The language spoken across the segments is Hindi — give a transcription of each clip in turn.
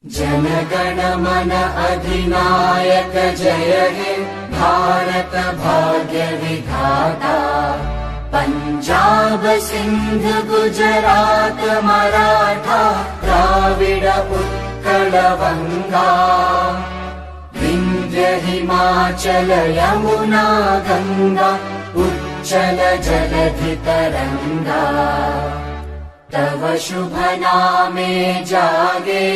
जनगण मन अधिनायक जय हे भारत भाग्य विधाता। पंजाब सिंध गुजरात मराठा द्राविड उत्कल बंगा। विंध्य हिमाचल यमुना गंगा उच्चल जलधि तरंगा। तव शुभ नामे जागे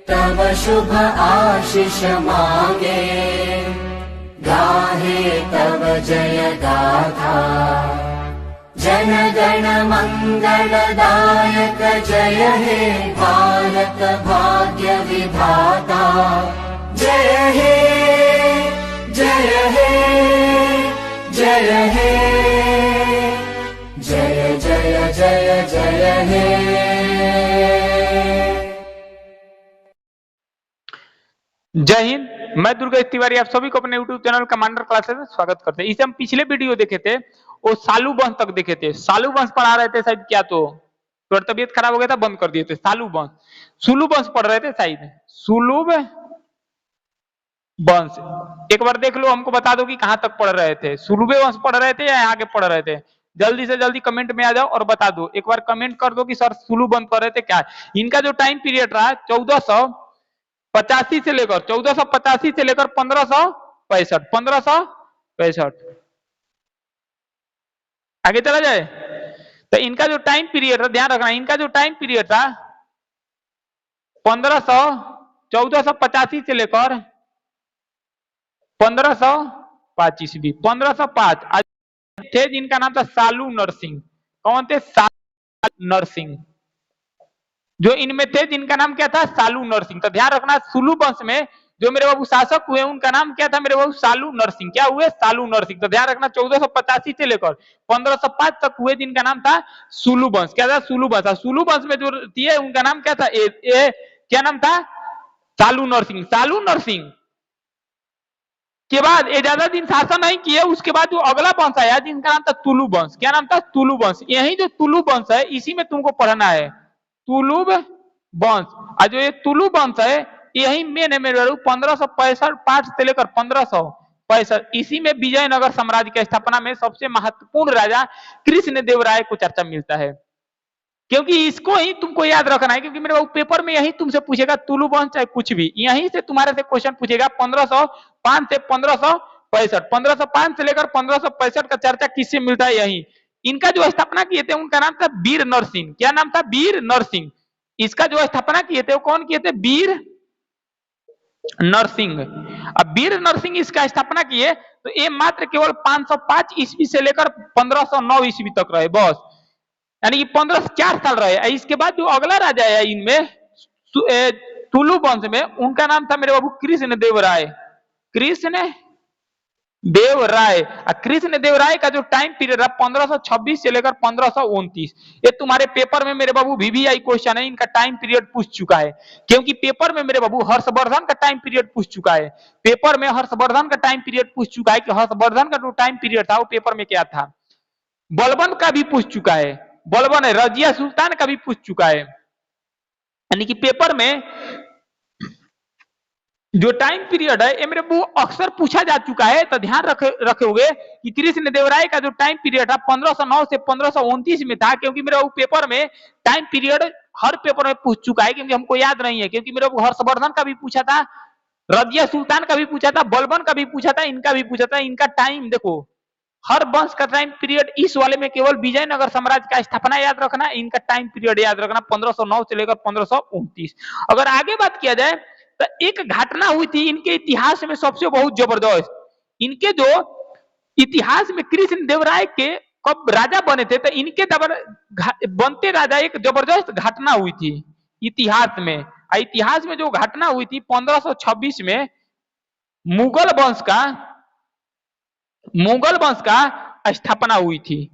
तव शुभ आशीष मांगे। गाहे तव जय गाथा जन गण मंगलदायक जय हे भारत भाग्य विधाता। जय हे जय हे जय हे जय जय जय जय हे। जय हिंद। मैं दुर्गेश तिवारी आप सभी को अपने YouTube चैनल कमांडर क्लासेस में स्वागत करते हैं। इसे हम पिछले वीडियो देखे थे, वो सालू वंश तक देखे थे। सालू वंश पढ़ा रहे थे शायद, क्या तो तबीयत खराब हो गया था, बंद कर दिए थे। सालू वंश, सुलू वंश पढ़ रहे थे शायद, सुलू वंश। एक बार देख लो, हमको बता दो कि कहां तक पढ़ रहे थे। सुलूबे वंश पढ़ रहे थे या आगे पढ़ रहे थे? जल्दी से जल्दी कमेंट में आ जाओ और बता दो। एक बार कमेंट कर दो कि सर सुलू वंश पढ़ रहे थे क्या। इनका जो टाइम पीरियड रहा 1485 से लेकर 1485 से लेकर 1565 1565 आगे चला जाए तो इनका जो टाइम पीरियड था, ध्यान रखना, इनका जो टाइम पीरियड था 1485 से लेकर 1505 ईस्वी। 1505 थे जिनका नाम था सालू नरसिंह। कौन थे? सालू नरसिंह। जो इनमें थे जिनका नाम क्या था? सालू नरसिंह। तो ध्यान रखना, सुलू वंश में जो मेरे बाबू शासक हुए उनका नाम क्या था मेरे बाबू? सालू नरसिंह। क्या हुए? सालू नरसिंह। तो ध्यान रखना 1485 से लेकर 1505 तक हुए जिनका नाम था सुलू वंश। क्या था? सुलू वंश। सुलू वंश में जो थे उनका नाम क्या था? क्या नाम था? सालू नरसिंह। सालू नरसिंह के बाद ये ज्यादा दिन शासन नहीं किए। उसके बाद जो अगला वंश आया जिनका नाम था तुलु वंश। क्या नाम था? तुलु वंश। यही जो तुलु वंश है इसी में तुमको पढ़ना है, तुलु वंश। और जो ये तुलु वंश है यही मेन है मेरे 1565 से लेकर 1565। इसी में विजयनगर साम्राज्य की स्थापना में सबसे महत्वपूर्ण राजा कृष्ण देव राय को चर्चा मिलता है। क्योंकि इसको ही तुमको याद रखना है, क्योंकि मेरे बाबू पेपर में यही तुमसे पूछेगा, तुलु वंश चाहे कुछ भी, यहीं से तुम्हारे से क्वेश्चन पूछेगा। 1505 से 1565, 1505 से लेकर 1565 का चर्चा किससे मिलता है? यही। इनका जो स्थापना किए थे उनका नाम था वीर नरसिंह। क्या नाम था? वीर नरसिंह। इसका जो स्थापना किए थे वो कौन किए थे? वीर नरसिंह। अब वीर नरसिंह इसका स्थापना किए तो ये मात्र केवल 505 ईस्वी से लेकर 1509 ईस्वी तक रहे, बस। यानी कि 4 साल रहे। इसके बाद जो अगला राजा है इनमें तुलु वंश में, उनका नाम था मेरे बाबू कृष्ण देव राय। कृष्ण देव राय। कृष्ण देव राय का जो टाइम पीरियड है 1526 से लेकर 1529। ये तुम्हारे पेपर में मेरे बाबू VVI क्वेश्चन है, इनका टाइम पीरियड पूछ चुका है। क्योंकि पेपर में मेरे बाबू हर्षवर्धन का टाइम पीरियड पूछ चुका है। पेपर में हर्षवर्धन का टाइम पीरियड पूछ चुका है कि हर्षवर्धन का जो टाइम पीरियड था वो पेपर में क्या था। बलबन का भी पूछ चुका है, बलबन है, रजिया सुल्तान का भी पूछ चुका है। यानी कि पेपर में जो टाइम पीरियड है ये मेरे वो अक्सर पूछा जा चुका है। तो ध्यान रखोगे कि कृष्ण देव राय का जो टाइम पीरियड था 1509 से 1529 में था। क्योंकि मेरे वो पेपर में टाइम पीरियड हर पेपर में पूछ चुका है, क्योंकि हमको याद नहीं है। क्योंकि मेरे को हर्षवर्धन का भी पूछा था, रजिया सुल्तान का भी पूछा था, बलबन का भी पूछा था, इनका भी पूछा था। इनका टाइम देखो, हर वंश का टाइम पीरियड, इस वाले में केवल विजयनगर साम्राज्य का स्थापना याद रखना, इनका टाइम पीरियड याद रखना 1509 से लेकर 1529। अगर आगे बात किया जाए तो एक घटना हुई थी इनके इतिहास में सबसे बहुत जबरदस्त। इनके जो इतिहास में कृष्ण देव राय के कब राजा बने थे तो इनके बनते राजा एक जबरदस्त घटना हुई थी इतिहास में। इतिहास में जो घटना हुई थी 1526 में मुगल वंश का स्थापना हुई थी।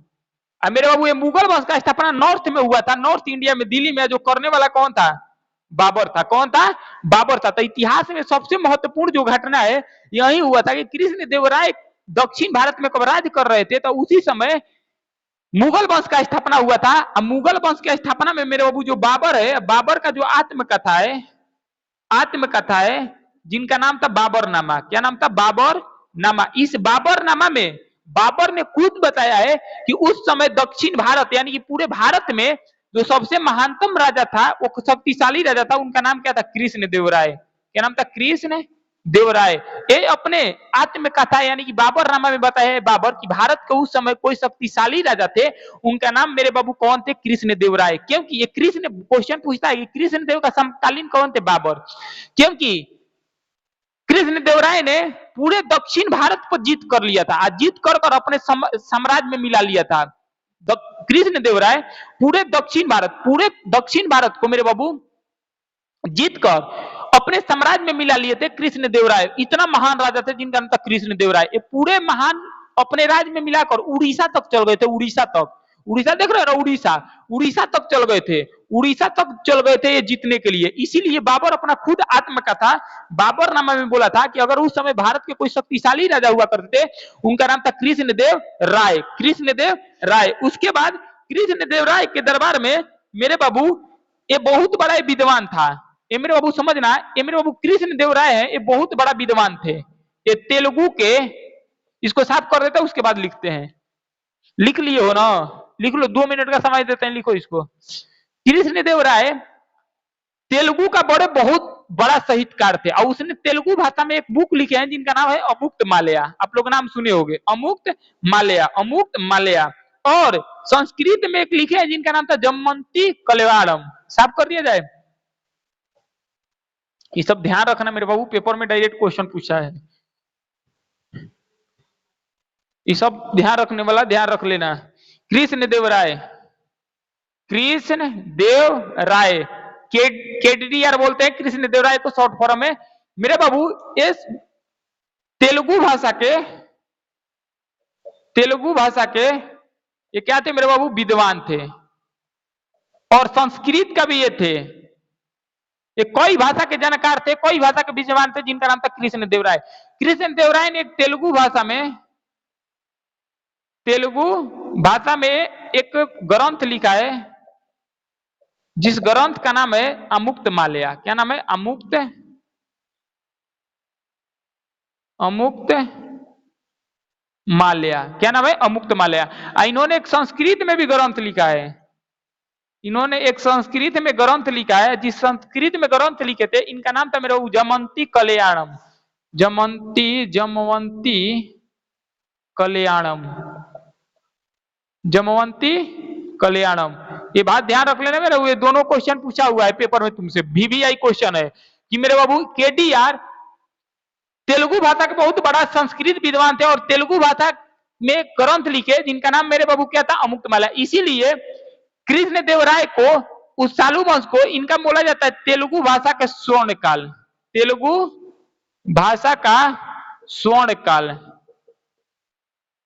मेरे बाबू ये मुगल वंश का स्थापना नॉर्थ में हुआ था, नॉर्थ इंडिया में, दिल्ली में। जो करने वाला कौन था? बाबर था। कौन था? बाबर था। तो इतिहास में सबसे महत्वपूर्ण जो घटना है यही हुआ था कि कृष्ण देव राय दक्षिण भारत में कब राज कर रहे थे तो उसी समय मुगल वंश का स्थापना हुआ था। मुगल वंश की स्थापना में मेरे बाबू जो बाबर है, बाबर का जो आत्मकथा है, आत्मकथा है जिनका नाम था बाबरनामा। क्या नाम था? बाबरनामा। इस बाबरनामा में बाबर ने खुद बताया है कि उस समय दक्षिण भारत यानी कि पूरे भारत में जो सबसे महानतम राजा था, वो शक्तिशाली राजा था, उनका नाम क्या था? कृष्ण देव राय। क्या नाम था? कृष्ण देव राय। ये अपने आत्मकथा यानी कि बाबरनामा में बताया है बाबर कि भारत के उस समय कोई शक्तिशाली राजा थे, उनका नाम मेरे बाबू कौन थे? कृष्ण देव राय। क्योंकि ये कृष्ण क्वेश्चन पूछता है कि कृष्ण देव का समकालीन कौन थे? बाबर। क्योंकि कृष्ण देव राय ने पूरे दक्षिण भारत पर जीत कर लिया था, जीत कर कर अपने साम्राज्य में मिला लिया था। कृष्ण देव राय पूरे दक्षिण भारत को मेरे बाबू जीत कर अपने साम्राज्य में मिला लिए थे। कृष्ण देव राय इतना महान राजा थे जिनका नाम था कृष्ण देव राय। ये पूरे महान अपने राज्य में मिलाकर उड़ीसा तक चल गए थे। उड़ीसा तक, उड़ीसा देख रहे हो? उड़ीसा, उड़ीसा तक चल गए थे। उड़ीसा तक चल गए थे ये जीतने के लिए। इसीलिए बाबर अपना खुद आत्मकथा बाबरनामा में बोला था कि अगर उस समय भारत के कोई शक्तिशाली राजा हुआ करते थे, उनका नाम था कृष्ण देव राय। कृष्ण देव राय। उसके बाद कृष्ण देव राय के दरबार में मेरे बाबू ये बहुत बड़ा विद्वान था। ये मेरे बाबू समझना, ये मेरे बाबू कृष्ण देव राय है, ये बहुत बड़ा विद्वान थे। ये तेलुगु के, इसको साफ कर देते हैं उसके बाद लिखते हैं। लिख लिए हो ना? लिख लो, 2 मिनट का समय देते हैं, लिखो इसको। कृष्ण देव राय तेलुगु का बहुत बड़ा साहित्यकार थे और उसने तेलुगु भाषा में एक बुक लिखे हैं जिनका नाम है अमुक्त मालया। आप लोग नाम सुने होंगे, अमुक्त मालया, अमुक्त मालया। और संस्कृत में एक लिखे हैं जिनका नाम था जमंती कलेवाड़म। साफ कर दिया जाए। ये सब ध्यान रखना मेरे बाबू, पेपर में डायरेक्ट क्वेश्चन पूछा है। ये सब ध्यान रखने वाला ध्यान रख लेना। कृष्ण देव राय, कृष्ण देव राय, केडीआर बोलते हैं कृष्ण देव राय को शॉर्ट फॉर्म में। मेरे बाबू इस तेलुगु भाषा के ये क्या थे मेरे बाबू? विद्वान थे। और संस्कृत का भी ये थे। ये कई भाषा के जानकार थे, कई भाषा के विद्वान थे जिनका नाम था कृष्ण देव राय। कृष्ण देव राय ने तेलुगु भाषा में एक ग्रंथ लिखा है जिस ग्रंथ का नाम है अमुक्त मालया। क्या नाम है? अमुक्त मालया। क्या नाम है? अमुक्त मालया। इन्होंने एक संस्कृत में भी ग्रंथ लिखा है। इन्होंने एक संस्कृत में ग्रंथ लिखा है। जिस संस्कृत में ग्रंथ लिखे थे इनका नाम था मेरा जमंती कल्याणम। जमवंती कल्याणम, जमवंती कल्याणम। ये बात ध्यान रख लेना मेरे, ये दोनों क्वेश्चन पूछा हुआ है पेपर में तुमसे, VVI क्वेश्चन है कि मेरे बाबू केडीआर तेलुगु भाषा के बहुत बड़ा संस्कृत विद्वान थे और तेलुगु भाषा में ग्रंथ लिखे जिनका नाम मेरे बाबू क्या था? अमुक्त मालया। इसीलिए कृष्ण देव राय को, उस सालू वंश को, इनका बोला जाता है तेलुगु भाषा का स्वर्ण काल। तेलुगु भाषा का स्वर्ण काल।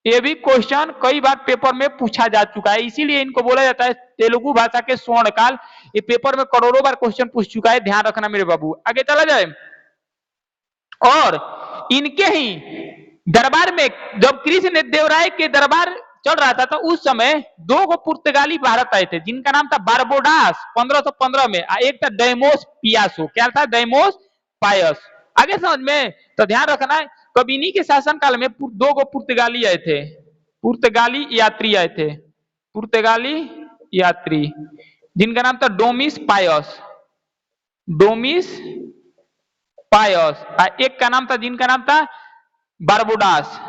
ये भी क्वेश्चन कई बार पेपर में पूछा जा चुका है, इसीलिए इनको बोला जाता है तेलुगु भाषा के स्वर्ण काल। ये पेपर में करोड़ों बार क्वेश्चन पूछ चुका है, ध्यान रखना मेरे बाबू। आगे चला जाए। और इनके ही दरबार में जब कृष्ण देव राय के दरबार चल रहा था तो उस समय 2 पुर्तगाली भारत आए थे जिनका नाम था बारबोडास 1515 में। एक था डेमोस पियासो। क्या था? डेमोस पायस। आगे समझ में तो ध्यान रखना है। कबिनी के शासनकाल में 2 पुर्तगाली आए थे, पुर्तगाली यात्री आए थे, पुर्तगाली यात्री जिनका नाम था डोमिस पायस। डोमिस पायस। एक का नाम था जिनका नाम था बारबोडास।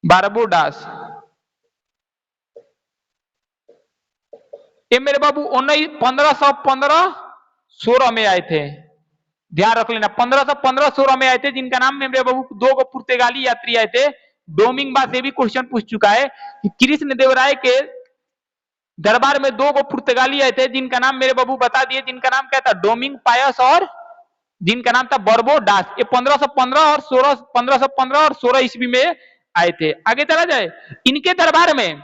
बारबोडास। ये मेरे बाबू 1515-16 में आए थे। ध्यान रख लेना, 1515-16 में आए थे जिनका नाम मेरे बाबू 2 पुर्तगाली यात्री आए थे। डोमिंगबा से भी क्वेश्चन पूछ चुका है कि कृष्ण देव राय के दरबार में 2 पुर्तगाली आए थे जिनका नाम मेरे बाबू बता दिए, जिनका नाम क्या था? डोमिंग पायस और जिनका नाम था बर्बोडास। ये 1515 और 16 ईस्वी में आए थे। आगे चला जाए। इनके दरबार में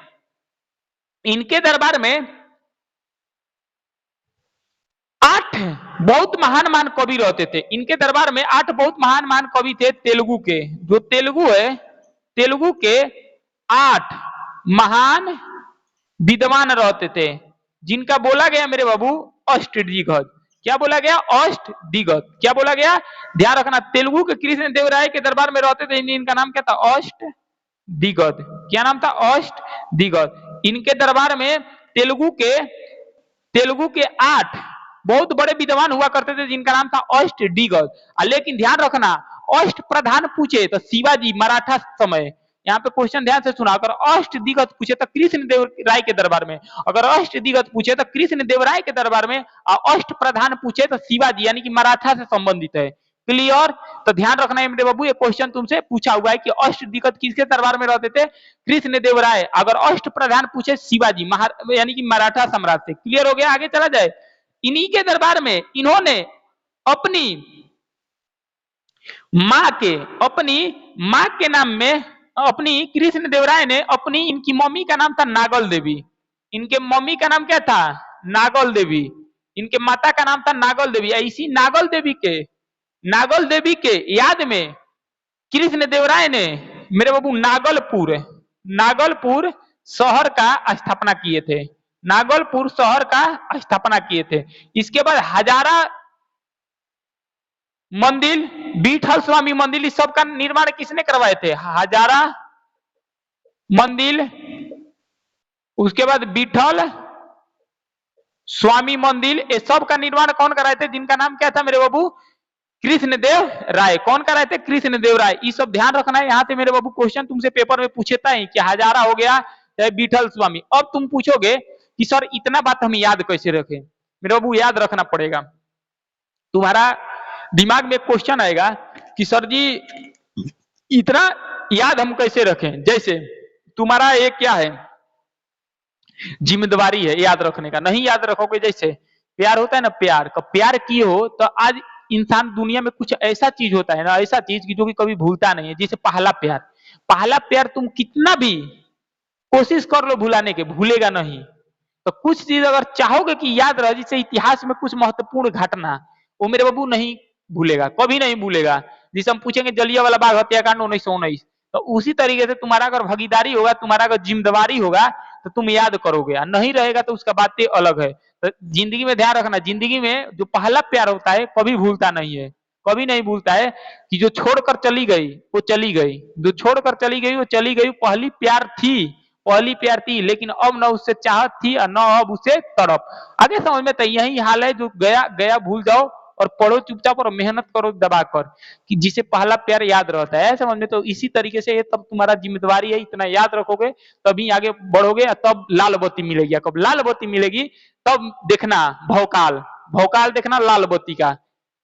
8 बहुत महान कवि रहते थे। इनके दरबार में 8 बहुत महान कवि थे तेलुगु के। जो तेलुगु है, तेलुगु के 8 महान विद्वान रहते थे। जिनका बोला गया मेरे बाबू अष्टदिग्गज। क्या बोला गया? अष्टदिग्गज। क्या बोला गया? ध्यान रखना, तेलुगु के कृष्ण देव राय के दरबार में रहते थे, इनका नाम क्या था? अष्टदिग्गज। क्या नाम था? अष्टदिग्गज। इनके दरबार में तेलुगु के 8 बहुत बड़े विद्वान हुआ करते थे, जिनका नाम था अष्टदिग्गज। लेकिन ध्यान रखना, अष्ट प्रधान पूछे तो शिवाजी मराठा समय, यहाँ पे क्वेश्चन ध्यान से सुना, अगर अष्टदिग्गज पूछे तो कृष्ण देव राय के दरबार में, अगर अष्टदिग्गज पूछे तो कृष्ण देव राय के दरबार में, और अष्ट प्रधान पूछे तो शिवाजी यानी कि मराठा से संबंधित है। क्लियर? तो ध्यान रखना है मेरे बाबू, ये क्वेश्चन तुमसे पूछा हुआ है कि अष्टदिग्गज किसके दरबार में रहते थे? कृष्ण देव राय। अगर अष्ट प्रधान पूछे शिवाजी यानी कि मराठा सम्राट से। क्लियर हो गया? आगे चला जाए। इन्हीं के दरबार में इन्होंने अपनी माँ के नाम में, अपनी कृष्ण देव राय ने अपनी, इनकी मम्मी का नाम था नागल देवी। इनके मम्मी का नाम क्या था? नागल देवी। इनके माता का नाम था नागल देवी। इसी नागल देवी के याद में कृष्ण देव राय ने मेरे बाबू नागलपुर शहर का स्थापना किए थे। नागलपुर शहर का स्थापना किए थे। इसके बाद हजारा मंदिर, विठल स्वामी मंदिर, इस सब का निर्माण किसने करवाए थे? हजारा मंदिर, उसके बाद विठल स्वामी मंदिर, ये सब का निर्माण कौन कराए थे? जिनका नाम क्या था मेरे बाबू? कृष्ण देव राय। कौन कराए थे? कृष्ण देव राय। ये सब ध्यान रखना है। यहाँ से मेरे बाबू क्वेश्चन तुमसे पेपर में पूछता है कि हजारा हो गया चाहे विठल स्वामी। अब तुम पूछोगे कि सर इतना बात हम याद कैसे रखें? मेरे बाबू याद रखना पड़ेगा। तुम्हारा दिमाग में क्वेश्चन आएगा कि सर जी इतना याद हम कैसे रखें? जैसे तुम्हारा एक क्या है, जिम्मेदारी है याद रखने का। नहीं याद रखोगे, जैसे प्यार होता है ना, प्यार किए हो तो आज इंसान दुनिया में कुछ ऐसा चीज होता है ना, ऐसा चीज की जो कि कभी भूलता नहीं है। जैसे पहला प्यार तुम कितना भी कोशिश कर लो भुलाने के, भूलेगा नहीं। तो कुछ चीज अगर चाहोगे कि याद रहे, जैसे इतिहास में कुछ महत्वपूर्ण घटना, वो मेरे बाबू नहीं भूलेगा, कभी नहीं भूलेगा। जिसे हम पूछेंगे जलियांवाला बाग हत्याकांड 1919, तो उसी तरीके से तुम्हारा अगर भागीदारी होगा, तुम्हारा अगर जिम्मेदारी होगा, तो तुम याद करोगे। नहीं रहेगा तो उसका बात अलग है। तो जिंदगी में ध्यान रखना, जिंदगी में जो पहला प्यार होता है कभी भूलता नहीं है, कभी नहीं भूलता है। कि जो छोड़कर चली गई वो चली गई, जो छोड़कर चली गई वो चली गई। पहली प्यार थी, लेकिन अब न उससे चाहत थी और न अब उसे तड़प। आगे समझ में तो यही हाल है, जो गया गया भूल जाओ और पढ़ो चुपचाप और मेहनत करो दबा कर, कि जिसे पहला प्यार याद रहता है। समझ में? तो इसी तरीके से ये तब तुम्हारा जिम्मेदारी है, इतना याद रखोगे तभी आगे बढ़ोगे। तब लाल बत्ती मिलेगी। कब लाल बत्ती मिलेगी तब देखना भौकाल देखना लाल बत्ती का।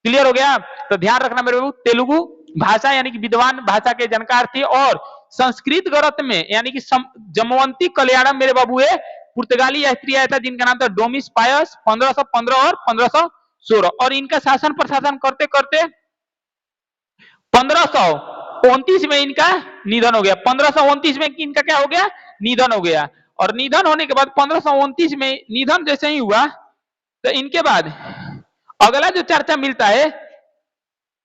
क्लियर हो गया? तो ध्यान रखना मेरे बाबू, तेलुगु भाषा यानी कि विद्वान भाषा के जानकार थे, और संस्कृत गणित में यानी कि जमवंती कल्याणम मेरे बाबू है पुर्तगाली यात्री आया था, जिनका नाम था डोमिस पायस, 1515 और 1516। और इनका शासन प्रशासन करते करते 1529 में इनका निधन हो गया। 1529 में इनका क्या हो गया? निधन हो गया। और निधन होने के बाद 1529 में निधन जैसे ही हुआ, तो इनके बाद अगला जो चर्चा मिलता है,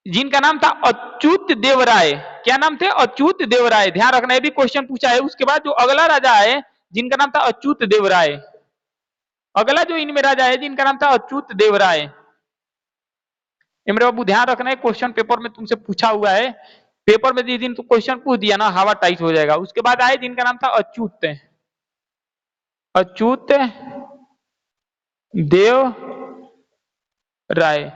जिनका नाम था अच्युत देव राय। क्या नाम थे? अच्युत देव राय। ध्यान रखना, ये भी क्वेश्चन पूछा है। उसके बाद जो अगला राजा है जिनका नाम था अच्युत देव राय, अगला जो इनमें राजा है जिनका नाम था अच्युत देव राय। मेरे बाबू ध्यान रखना है, क्वेश्चन पेपर में तुमसे पूछा हुआ है। पेपर में जिस दिन तो क्वेश्चन पूछ दिया ना, हवा टाइट हो जाएगा। उसके बाद आए जिनका नाम था अच्युत देव राय।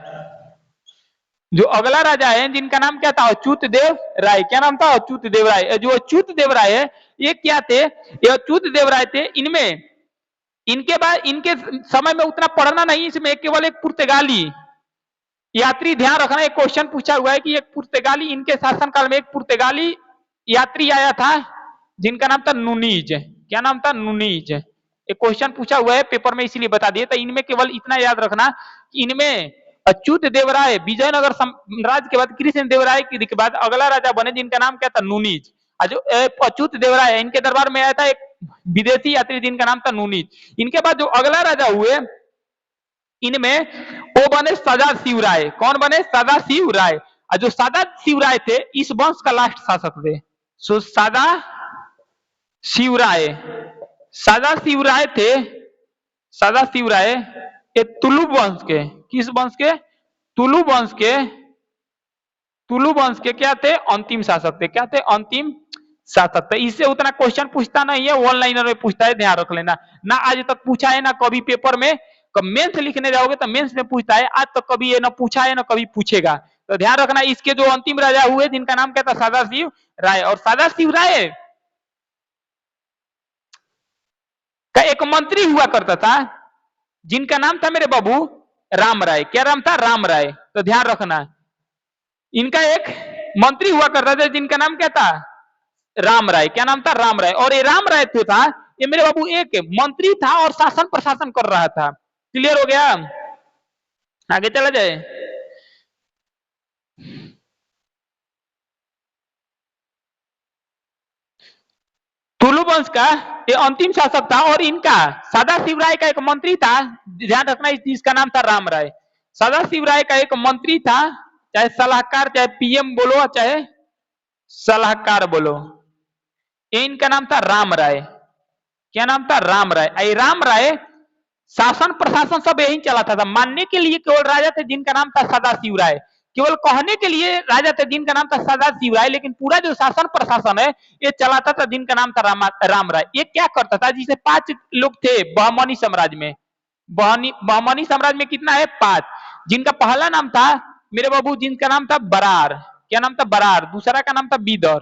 जो अगला राजा है जिनका नाम क्या था? अच्युत देव राय। क्या नाम था? अच्युत देव राय। जो अच्युत देव राय है, ये क्या थे? ये अच्युत देव राय थे। इनमें इनके बाद इनके समय में उतना पढ़ना नहीं, इसमें केवल एक पुर्तगाली यात्री, ध्यान रखना, एक क्वेश्चन पूछा हुआ है कि एक पुर्तगाली, इनके शासनकाल में एक पुर्तगाली यात्री आया था जिनका नाम था नुनीज। क्या नाम था? नुनीज। एक क्वेश्चन पूछा हुआ है पेपर में, इसीलिए बता दिए। तो इनमें केवल इतना याद रखना कि इनमें अच्युत देव राय विजयनगर साम्राज्य के बाद कृष्ण देव राय के बाद अगला राजा बने जिनका नाम क्या था? नुनीज। जो अच्युत देव राय इनके दरबार में आया था एक विदेशी यात्री जिनका नाम था नुनीज। इनके बाद जो अगला राजा हुए, इनमें वो बने सदाशिव राय। कौन बने? सदाशिव राय। और जो सदाशिव राय थे इस वंश का लास्ट शासक थे। सो सदाशिव राय थे सदाशिव राय ये तुलु वंश के, किस वंश के? तुलु वंश के, तुलु वंश के क्या थे? अंतिम शासक थे। क्या थे? अंतिम शासक थे। इससे उतना क्वेश्चन पूछता नहीं है, वन लाइनर में पूछता है, ध्यान रख लेना। ना आज तक पूछा है ना कभी पेपर में, मेंस लिखने जाओगे तो मेंस में पूछता है, आज तक कभी ये ना पूछा है ना कभी पूछेगा। तो ध्यान रखना, इसके जो अंतिम राजा हुए जिनका नाम क्या था? सदाशिव राय। और सदाशिव राय का एक मंत्री हुआ करता था जिनका नाम था मेरे बाबू राम राय। क्या नाम था? राम राय। तो ध्यान रखना, इनका एक मंत्री हुआ करता था जिनका नाम क्या था? राम राय। क्या नाम था? राम राय। और ये राम राय जो था ये मेरे बाबू एक मंत्री था और शासन प्रशासन कर रहा था। क्लियर हो गया? आगे चला जाए। तुलु वंश का ये अंतिम शासक था और इनका सदाशिव राय का एक मंत्री था, ध्यान रखना, इसका नाम था राम राय। सदाशिव राय का एक मंत्री था, चाहे सलाहकार, चाहे पीएम बोलो चाहे सलाहकार बोलो, ये इनका नाम था राम राय। क्या नाम था? राम राय। ये राम राय शासन प्रशासन सब यही चलाता था। मानने के लिए केवल राजा थे जिनका नाम था सदाशिव राय, केवल कहने के लिए राजा थे जिनका नाम था सदाशिव राय, लेकिन पूरा जो शासन प्रशासन है ये चलाता था जिनका नाम था राम राय। ये क्या करता था? जिसे 5 लोग थे बहमनी साम्राज्य में। बहमनी साम्राज्य में कितना है? 5। जिनका पहला नाम था मेरे बाबू, जिनका नाम था बरार। क्या नाम था? बरार। दूसरा का नाम था बीदर,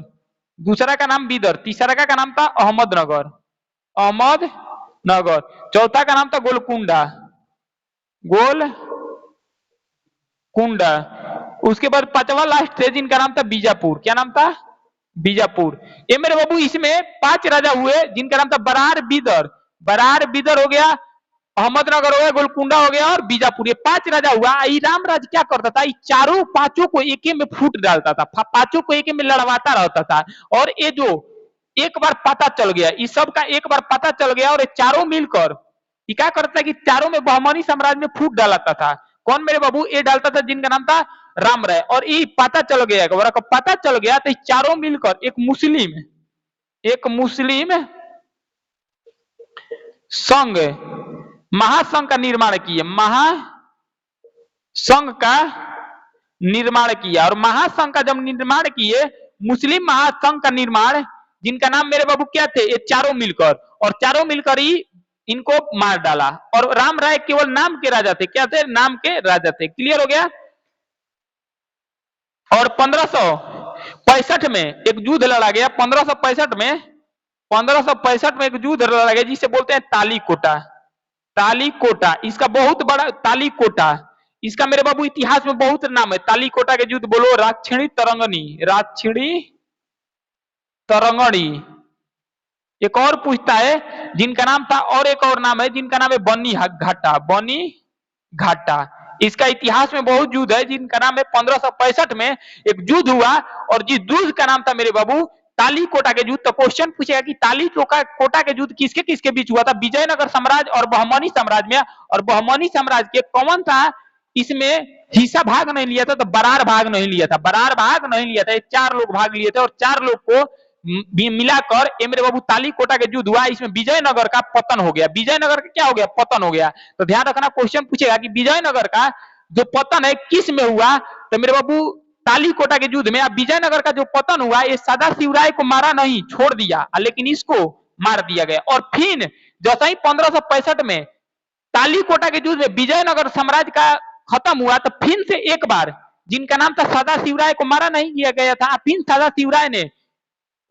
दूसरा का नाम बीदर। तीसरा का नाम था अहमदनगर, अहमदनगर। चौथा का नाम था गोलकुंडा, गोलकुंडा। उसके बाद 5वां लास्ट थे जिनका नाम था बीजापुर। क्या नाम था? बीजापुर। ये मेरे बाबू इसमें 5 राजा हुए जिनका नाम था बरार बीदर। बरार बीदर हो गया, अहमदनगर हो गया, गोलकुंडा हो गया और बीजापुर। ये 5 राजा हुआ। ये रामराज क्या करता था? ये चारों 5 को एक में फूट डालता था, 5 को एक में लड़वाता रहता था। और ये जो एक बार पता चल गया, इस सब का एक बार पता चल गया और ये चारों मिलकर ये क्या करता है कि चारों में बहमनी साम्राज्य में फूट डालता था। कौन मेरे बाबू? ये डालता था जिनका नाम था राम राय। और ये पता चल गया, पता चल गया तो चारों मिलकर एक मुस्लिम संघ, महासंघ का निर्माण किए, महासंघ का निर्माण किया। और महासंघ का जब निर्माण किए, मुस्लिम महासंघ का निर्माण, जिनका नाम मेरे बाबू क्या थे? ये चारों मिलकर, और चारों मिलकर ही इनको मार डाला। और राम राय केवल नाम के राजा थे। क्या थे? नाम के राजा थे। क्लियर हो गया? और 1565 में एक युद्ध लड़ा गया। 1565 में एक युद्ध लड़ा गया जिसे बोलते हैं तालीकोटा। तालीकोटा इसका बहुत बड़ा, तालीकोटा इसका मेरे बाबू इतिहास में बहुत नाम है। तालीकोटा के युद्ध बोलो, राक्षिणी तरंगणी, राक्षिणी तरंगणी। एक और पूछता है जिनका नाम था, और एक और नाम है जिनका नाम है बनी घाटा, बनी घाटा। इसका इतिहास में बहुत युद्ध है जिनका नाम है 1565 में एक युद्ध हुआ, और जिस युद्ध का नाम था मेरे बाबू तालीकोटा के युद्ध। तो क्वेश्चन पूछेगा कि तालीकोटा के युद्ध किसके किसके बीच हुआ था? विजयनगर साम्राज्य और बहमनी साम्राज्य में। और बहमनी साम्राज्य के कौन था इसमें हिस्सा भाग नहीं लिया था? तो बरार भाग नहीं लिया था, बरार भाग नहीं लिया था। 4 लोग भाग लिए थे और 4 लोग को मिलाकर ये मेरे बाबू तालीकोटा के युद्ध हुआ। इसमें विजयनगर का पतन हो गया। विजयनगर का क्या हो गया? पतन हो गया। तो ध्यान रखना, क्वेश्चन पूछेगा कि विजयनगर का जो पतन है किस में हुआ? तो मेरे बाबू तालीकोटा के युद्ध में। अब विजयनगर का जो पतन हुआ ये सदाशिव राय को मारा नहीं, छोड़ दिया, लेकिन इसको मार दिया गया। और फिर जैसा ही 1565 में तालीकोटा के युद्ध में विजयनगर साम्राज्य का खत्म हुआ, तो फिर से एक बार जिनका नाम था सदाशिव राय को मारा नहीं किया गया था, फिर सदाशिव राय ने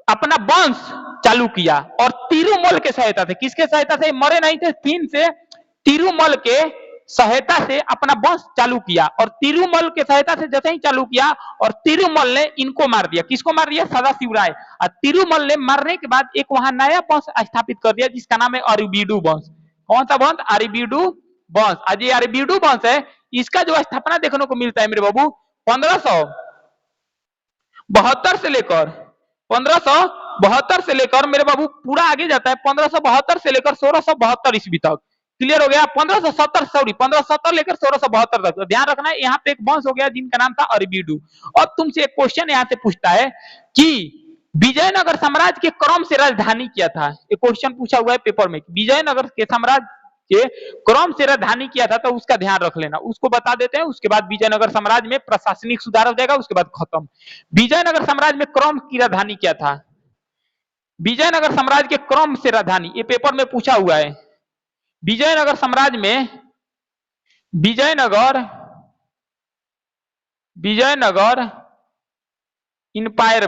अपना वंश चालू किया। और तिरुमल के सहायता से, किसके सहायता से? मरे नहीं थे, फिर से तिरुमल के सहायता से अपना वंश चालू किया। और तिरुमल के सहायता से जैसे ही चालू किया, और तिरुमल ने इनको मार दिया। किसको मार दिया? सदाशिव राय। और तिरुमल ने मारने के बाद एक वहां नया वंश स्थापित कर दिया जिसका नाम है अरबीडू वंश। कौन सा वंश? अरबीडू वंश। आज ये अरबीडू वंश है, इसका जो स्थापना देखने को मिलता है मेरे बाबू 1572 से लेकर 1572 से लेकर मेरे बाबू पूरा आगे जाता है 1572 से लेकर 1672 ईस्वी तक। क्लियर हो गया? 1570 लेकर 1672 तक। तो ध्यान रखना है, यहाँ पे एक वंश हो गया जिनका नाम था अरबीडू। अब तुमसे एक क्वेश्चन यहाँ से पूछता है कि विजयनगर साम्राज्य के क्रम से राजधानी क्या था? एक क्वेश्चन पूछा हुआ है पेपर में, विजयनगर के साम्राज्य के क्रम से राजधानी किया था, तो उसका ध्यान रख लेना, उसको बता देते हैं। उसके बाद विजयनगर साम्राज्य में प्रशासनिक सुधार हो जाएगा, उसके बाद खत्म। विजयनगर साम्राज्य में क्रम की राजधानी क्या था? विजयनगर साम्राज्य के क्रम से राजधानी, ये पेपर में पूछा हुआ है। विजयनगर साम्राज्य में विजयनगर इंपायर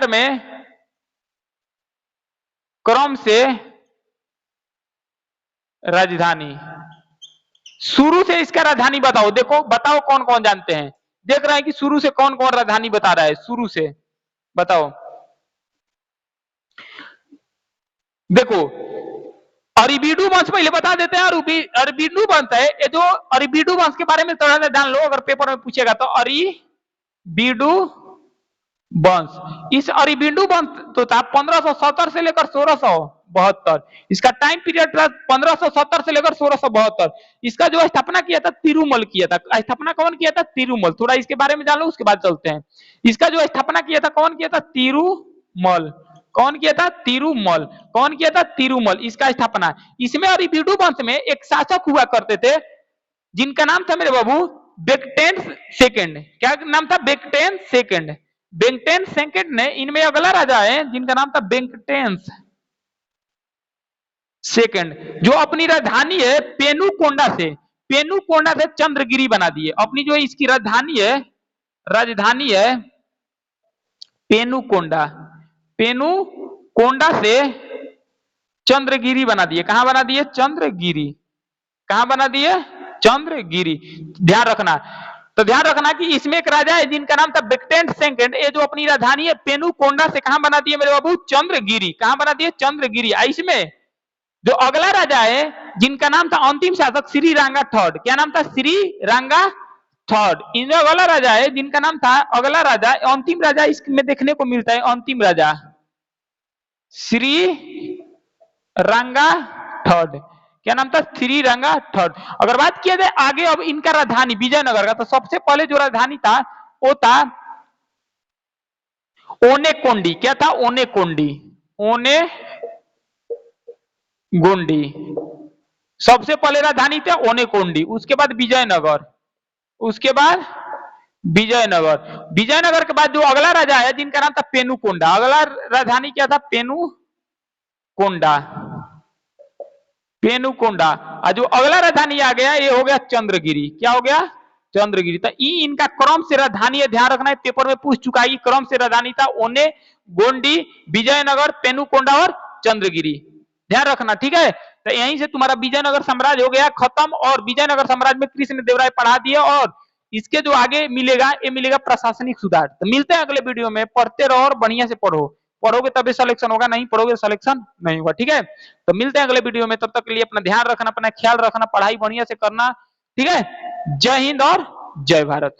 में क्रम से राजधानी, शुरू से इसका राजधानी बताओ। देखो बताओ कौन कौन जानते हैं, देख रहे हैं कि शुरू से कौन कौन राजधानी बता रहा है, शुरू से बताओ। देखो अरिबीडू वंश पहले बता देते हैं। अरिबीडू वंश है ये, जो अरिबीडू वंश के बारे में थोड़ा सा जान लो, अगर पेपर में पूछेगा तो। अरिबीडू वंश, इस अरिबीडू वंश तो था 1570 से लेकर 1672। इसका टाइम पीरियड था 1570 से लेकर 1672। इसका जो स्थापना किया था तिरुमल किया था। स्थापना कौन किया था? तिरुमल। थोड़ा इसके बारे में जान लो, उसके बाद चलते हैं। इसका जो स्थापना किया था कौन किया था? तिरुमल। कौन किया था? तिरुमल। कौन किया था? तिरुमल। इसका स्थापना। इसमें अरिबीडू वंश में एक शासक हुआ करते थे जिनका नाम था मेरे बाबू बेक्टेन सेकंड। क्या नाम था? बेक्टेन सेकंड। बेंगटेन सेकंड ने, इनमें अगला राजा है जिनका नाम था बेंगटेन्स सेकंड, जो अपनी राजधानी है पेनुकोंडा से चंद्रगिरी बना दिए। अपनी जो इसकी राजधानी है पेनुकोंडा से चंद्रगिरी बना दिए। कहां बना दिए? चंद्रगिरी। कहां बना दिए? चंद्रगिरी। ध्यान रखना। तो ध्यान रखना कि इसमें एक राजा है जिनका नाम था बेक्टेन सेकंड, ये जो अपनी राजधानी है पेनुकोंडा से कहां बना दिए मेरे बाबू? चंद्रगिरी। कहां बना दिए? चंद्रगिरी। इसमें जो अगला राजा है जिनका नाम था अंतिम शासक श्रीरंगा थर्ड। क्या नाम था? श्रीरंगा थर्ड। इन अगला राजा है जिनका नाम था, अगला राजा अंतिम राजा इसमें देखने को मिलता है, अंतिम राजा श्रीरंगा थर्ड। क्या नाम था? श्रीरंगा थर्ड। अगर बात किया जाए आगे अब इनका राजधानी विजयनगर का, तो सबसे पहले जो राजधानी था वो था ओनेकोंडी। क्या था? ओनेकोंडी। ओनेगोंडी सबसे पहले राजधानी था ओनेकोंडी। उसके बाद विजयनगर, विजयनगर के बाद जो अगला राजा है जिनका नाम था पेनुकोंडा। अगला राजधानी क्या था? पेनुकोंडा। और जो अगला राजधानी आ गया ये हो गया चंद्रगिरी। क्या हो गया? चंद्रगिरी। तो इनका क्रम से राजधानी है, ध्यान रखना है, पेपर में पूछ चुका है। क्रम से राजधानी था ओनेगोंडी, विजयनगर, पेनुकोंडा और चंद्रगिरी। ध्यान रखना, ठीक है। तो यहीं से तुम्हारा विजयनगर साम्राज्य हो गया खत्म। और विजयनगर साम्राज्य में कृष्णदेवराय पढ़ा दिए। और इसके जो आगे मिलेगा ये मिलेगा प्रशासनिक सुधार। तो मिलते हैं अगले वीडियो में। पढ़ते रहो और बढ़िया से पढ़ोगे तभी सिलेक्शन होगा, नहीं पढ़ोगे सिलेक्शन नहीं होगा, ठीक है। तो मिलते हैं अगले वीडियो में। तब तक के लिए अपना ध्यान रखना, अपना ख्याल रखना, पढ़ाई बढ़िया से करना, ठीक है। जय हिंद और जय भारत।